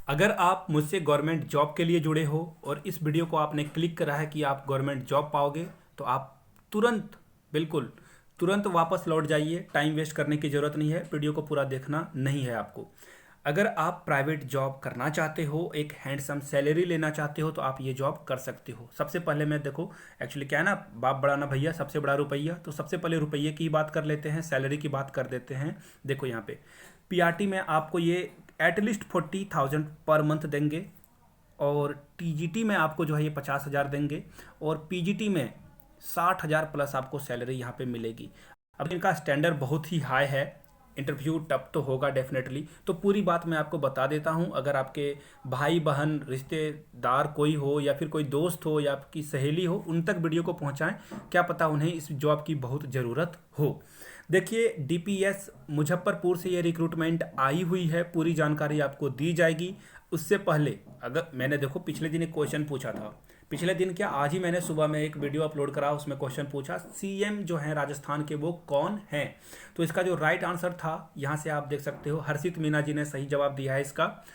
अगर आप मुझसे गवर्नमेंट जॉब के लिए जुड़े हो और इस वीडियो को आपने क्लिक करा है कि आप गवर्नमेंट जॉब पाओगे, तो आप तुरंत, बिल्कुल तुरंत वापस लौट जाइए। टाइम वेस्ट करने की ज़रूरत नहीं है, वीडियो को पूरा देखना नहीं है आपको। अगर आप प्राइवेट जॉब करना चाहते हो, एक हैंडसम सैलरी लेना चाहते हो, तो आप ये जॉब कर सकते हो। सबसे पहले मैं देखो, एक्चुअली क्या है ना, बाप बड़ा ना भैया, सबसे बड़ा रुपया। तो सबसे पहले रुपये की बात कर लेते हैं, सैलरी की बात कर देते हैं। देखो यहाँ पे पीआरटी में आपको ये एटलीस्ट 40,000 पर मंथ देंगे, और टीजीटी में आपको जो है ये 50,000 देंगे, और पीजीटी में 60,000 प्लस आपको सैलरी यहाँ पे मिलेगी। अब इनका स्टैंडर्ड बहुत ही हाई है, इंटरव्यू टफ तो होगा डेफिनेटली। तो पूरी बात मैं आपको बता देता हूँ। अगर आपके भाई बहन रिश्तेदार कोई हो, या फिर कोई दोस्त हो, या आपकी सहेली हो, उन तक वीडियो को पहुँचाएं, क्या पता उन्हें इस जॉब की बहुत ज़रूरत हो। देखिए, डीपीएस मुजफ्फरपुर से ये रिक्रूटमेंट आई हुई है, पूरी जानकारी आपको दी जाएगी। उससे पहले अगर मैंने देखो पिछले दिन एक क्वेश्चन पूछा था, पिछले दिन क्या, आज ही मैंने सुबह में एक वीडियो अपलोड करा, उसमें क्वेश्चन पूछा सीएम जो है राजस्थान के वो कौन हैं। तो इसका जो राइट आंसर था, यहाँ से आप देख सकते हो, हर्षित मीना जी ने सही जवाब दिया है इसका।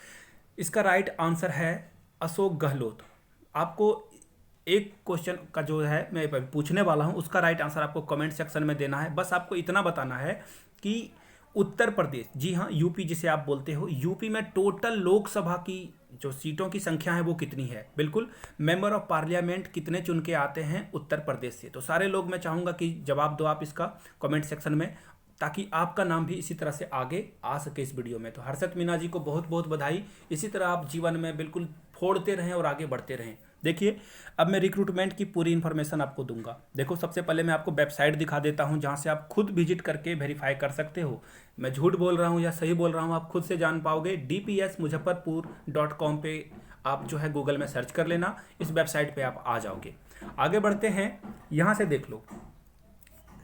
इसका राइट आंसर है अशोक गहलोत। आपको एक क्वेश्चन का जो है मैं पूछने वाला हूं, उसका राइट आंसर आपको कमेंट सेक्शन में देना है। बस आपको इतना बताना है कि उत्तर प्रदेश, जी हाँ यूपी जिसे आप बोलते हो, यूपी में टोटल लोकसभा की जो सीटों की संख्या है वो कितनी है। बिल्कुल, मेंबर ऑफ पार्लियामेंट कितने चुन के आते हैं उत्तर प्रदेश से। तो सारे लोग, मैं चाहूंगा कि जवाब दो आप इसका कमेंट सेक्शन में, ताकि आपका नाम भी इसी तरह से आगे आ सके इस वीडियो में। तो हर्षद मीना जी को बहुत बहुत बधाई। इसी तरह आप जीवन में बिल्कुल फोड़ते रहें और आगे बढ़ते रहें। देखिए, अब मैं रिक्रूटमेंट की पूरी इन्फॉर्मेशन आपको दूंगा। देखो, सबसे पहले मैं आपको वेबसाइट दिखा देता हूं, जहां से आप खुद विजिट करके वेरीफाई कर सकते हो मैं झूठ बोल रहा हूं या सही बोल रहा हूं, आप खुद से जान पाओगे। dpsmuzaffarpur.com पे आप जो है गूगल में सर्च कर लेना, इस वेबसाइट पे आप आ जाओगे। आगे बढ़ते हैं, यहां से देख लो,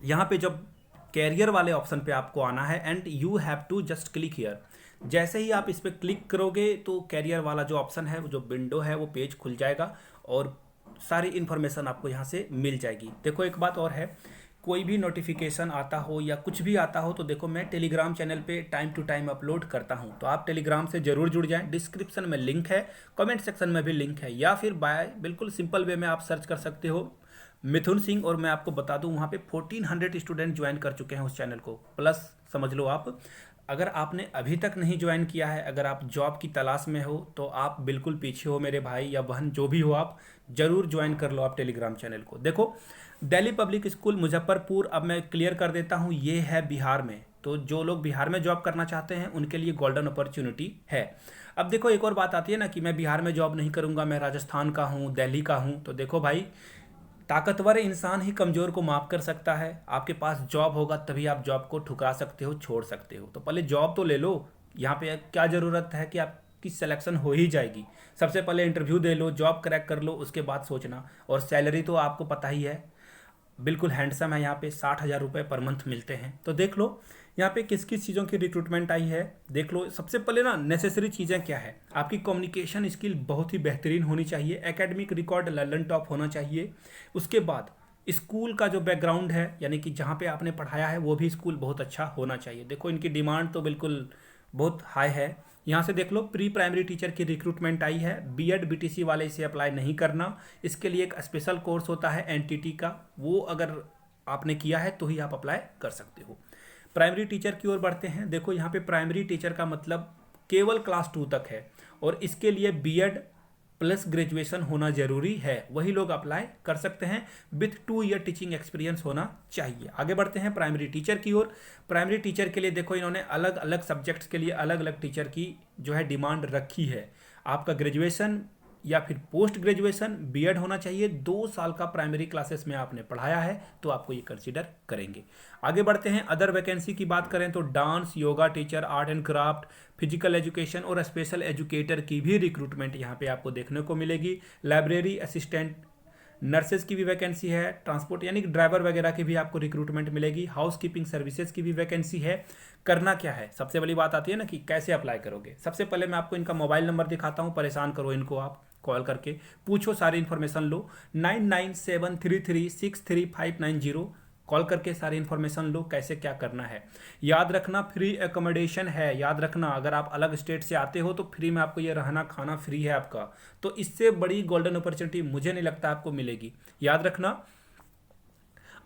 यहाँ पे जब कैरियर वाले ऑप्शन पे आपको आना है, and you have to just click here. जैसे ही आप इस पर क्लिक करोगे तो कैरियर वाला जो ऑप्शन है, वो जो विंडो है, वो पेज खुल जाएगा और सारी इन्फॉर्मेशन आपको यहाँ से मिल जाएगी। देखो, एक बात और है, कोई भी नोटिफिकेशन आता हो या कुछ भी आता हो, तो देखो मैं टेलीग्राम चैनल पे टाइम टू टाइम अपलोड करता हूँ, तो आप टेलीग्राम से जरूर जुड़ जाएं। डिस्क्रिप्शन में लिंक है, कमेंट सेक्शन में भी लिंक है, या फिर बाय बिल्कुल सिंपल वे में आप सर्च कर सकते हो मिथुन सिंह। और मैं आपको बता दूं, वहाँ पे 1400 स्टूडेंट ज्वाइन कर चुके हैं उस चैनल को, प्लस समझ लो आप। अगर आपने अभी तक नहीं ज्वाइन किया है, अगर आप जॉब की तलाश में हो, तो आप बिल्कुल पीछे हो मेरे भाई या बहन, जो भी हो, आप जरूर ज्वाइन कर लो आप टेलीग्राम चैनल को। देखो, दिल्ली पब्लिक स्कूल मुजफ्फरपुर, अब मैं क्लियर कर देता हूँ, ये है बिहार में। तो जो लोग बिहार में जॉब करना चाहते हैं उनके लिए गोल्डन अपॉर्चुनिटी है। अब देखो, एक और बात आती है ना कि मैं बिहार में जॉब नहीं करूंगा, मैं राजस्थान का हूँ, दिल्ली का हूँ। तो देखो भाई, ताकतवर इंसान ही कमजोर को माफ कर सकता है। आपके पास जॉब होगा तभी आप जॉब को ठुकरा सकते हो, छोड़ सकते हो। तो पहले जॉब तो ले लो। यहाँ पे क्या ज़रूरत है कि आपकी सिलेक्शन हो ही जाएगी। सबसे पहले इंटरव्यू दे लो, जॉब क्रैक कर लो, उसके बाद सोचना। और सैलरी तो आपको पता ही है, बिल्कुल हैंडसम है। यहाँ पे 60,000 रुपये पर मंथ मिलते हैं। तो देख लो यहाँ पे किस किस चीज़ों की रिक्रूटमेंट आई है। देख लो, सबसे पहले ना नेसेसरी चीज़ें क्या है, आपकी कम्युनिकेशन स्किल बहुत ही बेहतरीन होनी चाहिए, एकेडमिक रिकॉर्ड लर्न टॉप होना चाहिए। उसके बाद स्कूल का जो बैकग्राउंड है, यानी कि जहाँ पे आपने पढ़ाया है वो भी स्कूल बहुत अच्छा होना चाहिए। देखो, इनकी डिमांड तो बिल्कुल बहुत हाई है। यहाँ से देख लो, प्री प्राइमरी टीचर की रिक्रूटमेंट आई है। बीएड बीटीसी वाले इसे अप्लाई नहीं करना, इसके लिए एक स्पेशल कोर्स होता है एनटीटी का, वो अगर आपने किया है तो ही आप अप्लाई कर सकते हो। प्राइमरी टीचर की ओर बढ़ते हैं। देखो, यहाँ पे प्राइमरी टीचर का मतलब केवल क्लास 2 तक है, और इसके लिए बीएड प्लस ग्रेजुएशन होना जरूरी है, वही लोग अप्लाई कर सकते हैं। विथ 2 ईयर टीचिंग एक्सपीरियंस होना चाहिए। आगे बढ़ते हैं प्राइमरी टीचर की ओर। प्राइमरी टीचर के लिए देखो, इन्होंने अलग अलग सब्जेक्ट्स के लिए अलग अलग टीचर की जो है डिमांड रखी है। आपका ग्रेजुएशन या फिर पोस्ट ग्रेजुएशन बीएड होना चाहिए, 2 साल का प्राइमरी क्लासेस में आपने पढ़ाया है तो आपको ये कंसीडर करेंगे। आगे बढ़ते हैं, अदर वैकेंसी की बात करें तो dance, yoga teacher, art and craft, physical education और स्पेशल एजुकेटर की भी रिक्रूटमेंट यहाँ पे आपको देखने को मिलेगी। लाइब्रेरी असिस्टेंट, नर्सेज की भी वैकेंसी है, ट्रांसपोर्ट यानी कि ड्राइवर वगैरह की भी आपको रिक्रूटमेंट मिलेगी, हाउस कीपिंग सर्विसेज की भी वैकेंसी है। करना क्या है, सबसे बड़ी बात आती है ना कि कैसे अप्लाई करोगे। सबसे पहले मैं आपको इनका मोबाइल नंबर दिखाता हूँ, परेशान करो इनको, आप कॉल करके पूछो, सारी इन्फॉर्मेशन लो। 9973363590, कॉल करके सारी इन्फॉर्मेशन लो कैसे क्या करना है। याद रखना फ्री एकोमोडेशन है, याद रखना अगर आप अलग स्टेट से आते हो तो फ्री में आपको ये रहना खाना फ्री है आपका। तो इससे बड़ी गोल्डन अपॉर्चुनिटी मुझे नहीं लगता आपको मिलेगी। याद रखना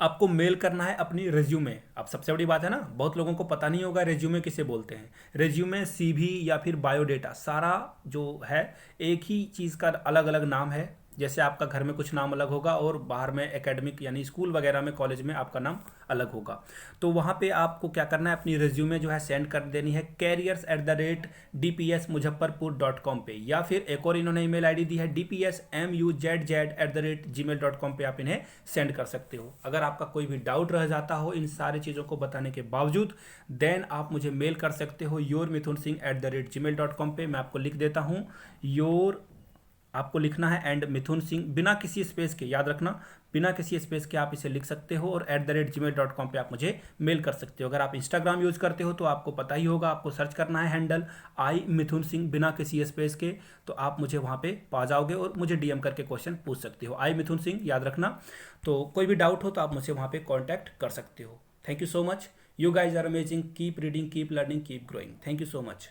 आपको मेल करना है अपनी रेज्यूमे। अब सबसे बड़ी बात है ना, बहुत लोगों को पता नहीं होगा रेज्यूमे किसे बोलते हैं। रेज्यूमे, सीवी या फिर बायोडेटा, सारा जो है एक ही चीज़ का अलग अलग नाम है। जैसे आपका घर में कुछ नाम अलग होगा और बाहर में एकेडमिक यानी स्कूल वगैरह में कॉलेज में आपका नाम अलग होगा। तो वहाँ पे आपको क्या करना है, अपनी रेज्यूमे जो है सेंड कर देनी है careers@dpsmuzaffarpur.com पे, या फिर एक और इन्होंने ईमेल आईडी दी है dpsmuzz@gmail.com पे आप इन्हें सेंड कर सकते हो। अगर आपका कोई भी डाउट रह जाता हो इन सारी चीज़ों को बताने के बावजूद, देन आप मुझे मेल कर सकते हो yourmithunsingh@gmail.com पे। मैं आपको लिख देता हूँ आपको लिखना है एंड मिथुन सिंह बिना किसी स्पेस के, याद रखना बिना किसी स्पेस के आप इसे लिख सकते हो और @gmail.com पे आप मुझे मेल कर सकते हो। अगर आप इंस्टाग्राम यूज़ करते हो तो आपको पता ही होगा, आपको सर्च करना है हैंडल आई मिथुन सिंह बिना किसी स्पेस के, तो आप मुझे वहाँ पे पा जाओगे और मुझे डीएम करके क्वेश्चन पूछ सकते हो, आई मिथुन सिंह, याद रखना। तो कोई भी डाउट हो तो आप मुझे वहाँ पर कॉन्टैक्ट कर सकते हो। Thank you so much, you guys are amazing, keep reading, keep learning, keep growing. Thank you so much.